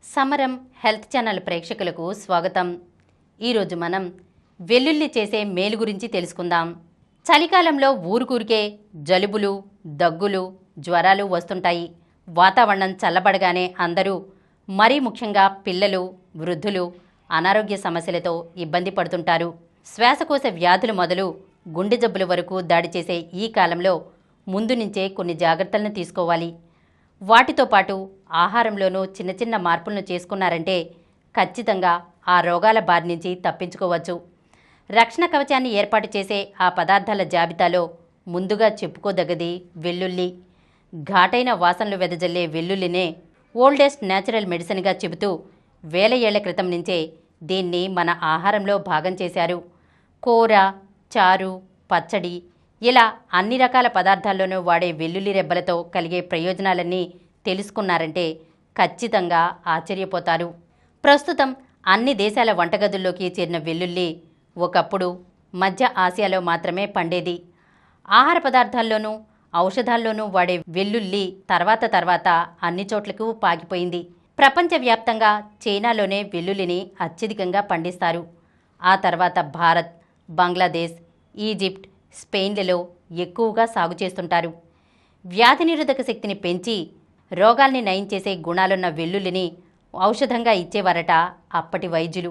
సమరం health channel ప్రేక్షకులకు స్వాగతం. ఈరోజు మనం వెల్లుల్లి చేసే మేలు గురించి తెలుసుకుందాం. చలికాలంలో ఊరుకూరికే జలుబులు, దగ్గులు, జ్వరాలు వస్తుంటాయి. వాతావరణం చల్లబడగానే అందరూ, మరీ ముఖ్యంగా పిల్లలు, వృద్ధులు అనారోగ్య సమస్యలతో ఇబ్బంది పడుతుంటారు. శ్వాసకోశ వ్యాధులు మొదలు గుండె జబ్బుల వరకు దాడి చేసే ఈ కాలంలో ముందు నుంచే కొన్ని జాగ్రత్తలను తీసుకోవాలి. వాటితో పాటు ఆహారంలోనూ చిన్న చిన్న మార్పులను చేసుకున్నారంటే ఖచ్చితంగా ఆ రోగాల బారి నుంచి తప్పించుకోవచ్చు. రక్షణ కవచాన్ని ఏర్పాటు చేసే ఆ పదార్థాల జాబితాలో ముందుగా చెప్పుకోదగ్గది వెల్లుల్లి. ఘాటైన వాసనలు వెదజల్లే వెల్లుల్లినే ఓల్డెస్ట్ న్యాచురల్ మెడిసిన్గా చెబుతూ వేల ఏళ్ల క్రితం నుంచే దీన్ని మన ఆహారంలో భాగం చేశారు. కూర, చారు, పచ్చడి ఇలా అన్ని రకాల పదార్థాల్లోనూ వాడే వెల్లుల్లి రెబ్బలతో కలిగే ప్రయోజనాలన్నీ తెలుసుకున్నారంటే ఖచ్చితంగా ఆశ్చర్యపోతారు. ప్రస్తుతం అన్ని దేశాల వంటగదుల్లోకి చేరిన వెల్లుల్లి ఒకప్పుడు మధ్య ఆసియాలో మాత్రమే పండేది. ఆహార పదార్థాల్లోనూ ఔషధాల్లోనూ వాడే వెల్లుల్లి తర్వాత అన్ని చోట్లకు పాకిపోయింది. ప్రపంచవ్యాప్తంగా చైనాలోనే వెల్లుల్లిని అత్యధికంగా పండిస్తారు. ఆ తర్వాత భారత్, బంగ్లాదేశ్, ఈజిప్ట్, స్పెయిన్లలో ఎక్కువగా సాగు చేస్తుంటారు. వ్యాధి నిరోధక శక్తిని పెంచి రోగాల్ని నయం చేసే గుణాలున్న వెల్లుల్లిని ఔషధంగా ఇచ్చేవారట అప్పటి వైద్యులు.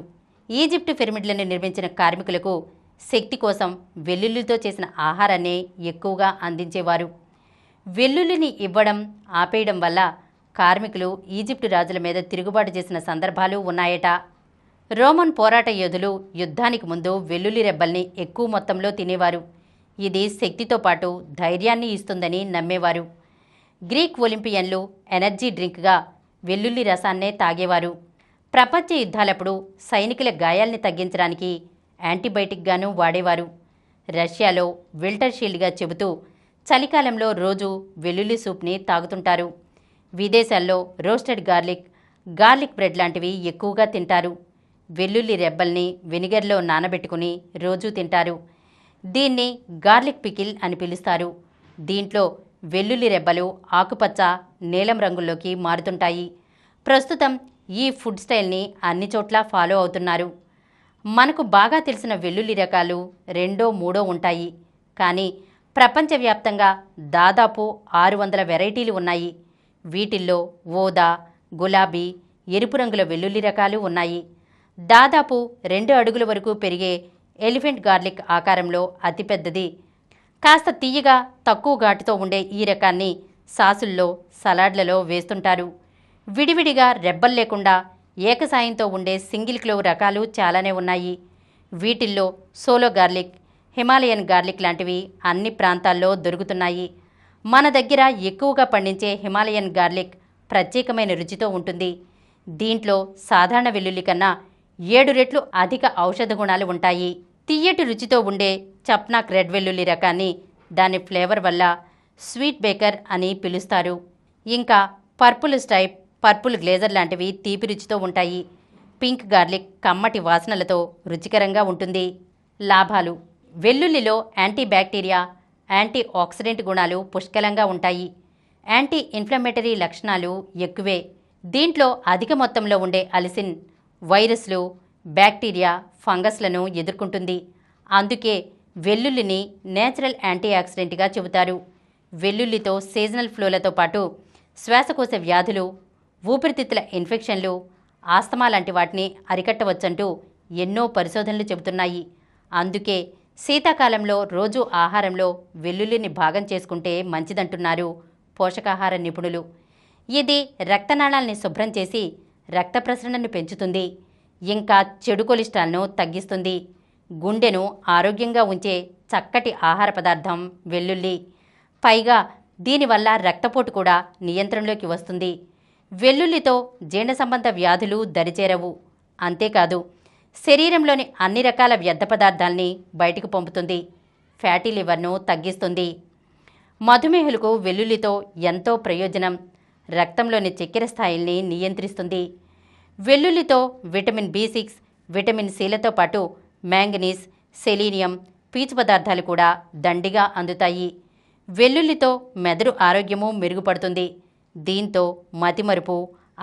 ఈజిప్టు పిరమిడ్లను నిర్మించిన కార్మికులకు శక్తి కోసం వెల్లుల్లితో చేసిన ఆహారాన్నే ఎక్కువగా అందించేవారు. వెల్లుల్లిని ఇవ్వడం ఆపేయడం వల్ల కార్మికులు ఈజిప్టు రాజుల మీద తిరుగుబాటు చేసిన సందర్భాలు ఉన్నాయట. రోమన్ పోరాట యోధులు యుద్ధానికి ముందు వెల్లుల్లి రెబ్బల్ని ఎక్కువ మొత్తంలో తినేవారు. ఇది శక్తితో పాటు ధైర్యాన్ని ఇస్తుందని నమ్మేవారు. గ్రీక్ ఒలింపియన్లు ఎనర్జీ డ్రింక్గా వెల్లుల్లి రసాన్నే తాగేవారు. ప్రపంచ యుద్ధాలప్పుడు సైనికుల గాయాల్ని తగ్గించడానికి యాంటీబయాటిక్గాను వాడేవారు. రష్యాలో విల్టర్ షీల్డ్గా చెబుతూ చలికాలంలో రోజు వెల్లుల్లి సూప్ని తాగుతుంటారు. విదేశాల్లో రోస్టెడ్ గార్లిక్ బ్రెడ్ లాంటివి ఎక్కువగా తింటారు. వెల్లుల్లి రెబ్బల్ని వెనిగర్లో నానబెట్టుకుని రోజూ తింటారు. దీన్ని గార్లిక్ పికిల్ అని పిలుస్తారు. దీంట్లో వెల్లుల్లి రెబ్బలు ఆకుపచ్చ, నీలం రంగుల్లోకి మారుతుంటాయి. ప్రస్తుతం ఈ ఫుడ్ స్టైల్ని అన్ని చోట్ల ఫాలో అవుతున్నారు. మనకు బాగా తెలిసిన వెల్లుల్లి రకాలు 2-3 ఉంటాయి. కానీ ప్రపంచవ్యాప్తంగా దాదాపు 600 వెరైటీలు ఉన్నాయి. వీటిల్లో ఊదా, గులాబీ, ఎరుపు రంగుల వెల్లుల్లి రకాలు ఉన్నాయి. దాదాపు 2 అడుగుల వరకు పెరిగే ఎలిఫెంట్ గార్లిక్ ఆకారంలో అతిపెద్దది. కాస్త తీయగా తక్కువ ఘాటుతో ఉండే ఈ రకాన్ని సాసుల్లో, సలాడ్లలో వేస్తుంటారు. విడివిడిగా రెబ్బలు లేకుండా ఏకసాయంతో ఉండే సింగిల్ క్లోవ్ రకాలు చాలానే ఉన్నాయి. వీటిల్లో సోలో గార్లిక్, హిమాలయన్ గార్లిక్ లాంటివి అన్ని ప్రాంతాల్లో దొరుకుతున్నాయి. మన దగ్గర ఎక్కువగా పండించే హిమాలయన్ గార్లిక్ ప్రత్యేకమైన రుచితో ఉంటుంది. దీంట్లో సాధారణ వెల్లుల్లి కన్నా 7 రెట్లు అధిక ఔషధ గుణాలు ఉంటాయి. తియ్యటి రుచితో ఉండే చప్నాక్ రెడ్ వెల్లుల్లి రకాన్ని దాని ఫ్లేవర్ వల్ల స్వీట్ బేకర్ అని పిలుస్తారు. ఇంకా పర్పుల్ స్ట్రైప్, పర్పుల్ గ్లేజర్ లాంటివి తీపి రుచితో ఉంటాయి. పింక్ గార్లిక్ కమ్మటి వాసనలతో రుచికరంగా ఉంటుంది. లాభాలు: వెల్లుల్లిలో యాంటీ బ్యాక్టీరియా, యాంటీ ఆక్సిడెంట్ గుణాలు పుష్కలంగా ఉంటాయి. యాంటీ ఇన్ఫ్లమేటరీ లక్షణాలు ఎక్కువే. దీంట్లో అధిక మొత్తంలో ఉండే అలిసిన్ వైరస్లు, బ్యాక్టీరియా, ఫంగస్లను ఎదుర్కొంటుంది. అందుకే వెల్లుల్లిని నేచురల్ యాంటీ ఆక్సిడెంట్గా చెబుతారు. వెల్లుల్లితో సీజనల్ ఫ్లూలతో పాటు శ్వాసకోశ వ్యాధులు, ఊపిరితిత్తుల ఇన్ఫెక్షన్లు, ఆస్తమా లాంటి వాటిని అరికట్టవచ్చంటూ ఎన్నో పరిశోధనలు చెబుతున్నాయి. అందుకే శీతాకాలంలో రోజు ఆహారంలో వెల్లుల్లిని భాగం చేసుకుంటే మంచిదంటున్నారు పోషకాహార నిపుణులు. ఇది రక్తనాళాల్ని శుభ్రం చేసి రక్త ప్రసరణను పెంచుతుంది. ఇంకా చెడు కొలెస్ట్రాల్ను తగ్గిస్తుంది. గుండెను ఆరోగ్యంగా ఉంచే చక్కటి ఆహార పదార్థం వెల్లుల్లి. పైగా దీనివల్ల రక్తపోటు కూడా నియంత్రణలోకి వస్తుంది. వెల్లుల్లితో జీర్ణ సంబంధ వ్యాధులు దరిచేరవు. అంతేకాదు శరీరంలోని అన్ని రకాల వ్యర్థ పదార్థాల్ని బయటకు పంపుతుంది. ఫ్యాటీ లివర్ను తగ్గిస్తుంది. మధుమేహులకు వెల్లుల్లితో ఎంతో ప్రయోజనం. రక్తంలోని చక్కెర స్థాయిల్ని నియంత్రిస్తుంది. వెల్లుల్లితో విటమిన్ B6, విటమిన్ Cలతో పాటు మ్యాంగనీస్, సెలీనియం, పీచు పదార్థాలు కూడా దండిగా అందుతాయి. వెల్లుల్లితో మెదడు ఆరోగ్యము మెరుగుపడుతుంది. దీంతో మతిమరుపు,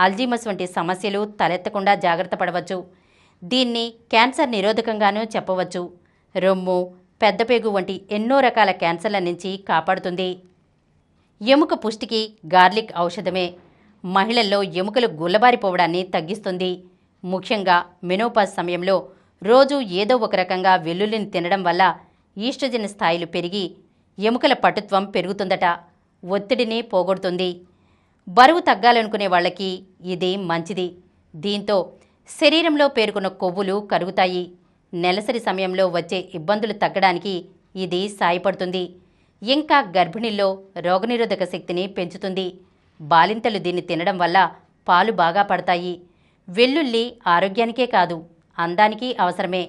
అల్జీమస్ వంటి సమస్యలు తలెత్తకుండా జాగ్రత్త పడవచ్చు. దీన్ని క్యాన్సర్ నిరోధకంగానూ చెప్పవచ్చు. రొమ్ము, పెద్దపేగు వంటి ఎన్నో రకాల క్యాన్సర్ల నుంచి కాపాడుతుంది. ఎముక పుష్టికి గార్లిక్ ఔషధమే. మహిళల్లో ఎముకలు గుల్లబారిపోవడాన్ని తగ్గిస్తుంది. ముఖ్యంగా మెనోపాజ్ సమయంలో రోజు ఏదో ఒక రకంగా వెల్లుల్లిని తినడం వల్ల ఈస్ట్రోజెన్ స్థాయిలు పెరిగి ఎముకల పటుత్వం పెరుగుతుందట. ఒత్తిడిని పోగొడుతుంది. బరువు తగ్గాలనుకునే వాళ్ళకి ఇది మంచిది. దీంతో శరీరంలో పేరుకున్న కొవ్వులు కరుగుతాయి. నెలసరి సమయంలో వచ్చే ఇబ్బందులు తగ్గడానికి ఇది సాయపడుతుంది. ఇంకా గర్భిణీల్లో రోగనిరోధక శక్తిని పెంచుతుంది. బాలింతలు దీన్ని తినడం వల్ల పాలు బాగా పడతాయి. వెల్లుల్లి ఆరోగ్యానికే కాదు, అందానికి అవసరమే.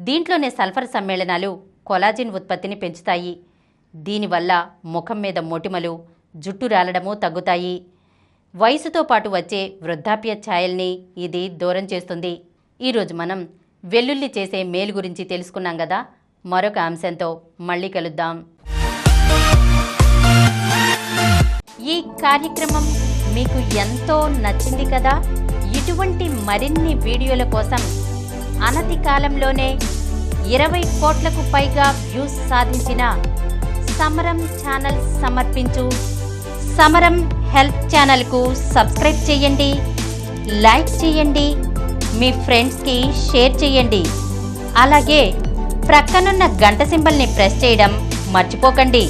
దీంట్లోనే సల్ఫర్ సమ్మేళనాలు కొలాజిన్ ఉత్పత్తిని పెంచుతాయి. దీనివల్ల ముఖం మీద మొటిమలు, జుట్టు రాలడము తగ్గుతాయి. వయసుతో పాటు వచ్చే వృద్ధాప్య ఛాయల్ని ఇది దూరం చేస్తుంది. ఈరోజు మనం వెల్లుల్లి చేసే మేలు గురించి తెలుసుకున్నాం కదా. మరొక అంశంతో మళ్ళీ కలుద్దాం. ఈ కార్యక్రమం మీకు ఎంతో నచ్చింది కదా. ఇటువంటి మరిన్ని వీడియోల కోసం అనతి కాలంలోనే 20 కోట్లకు పైగా వ్యూస్ సాధించిన సమరం ఛానల్ సమర్పించు సమరం హెల్త్ ఛానల్కు సబ్స్క్రైబ్ చేయండి, లైక్ చేయండి, మీ ఫ్రెండ్స్కి షేర్ చేయండి. అలాగే ప్రక్కనున్న గంట సింబల్ని ప్రెస్ చేయడం మర్చిపోకండి.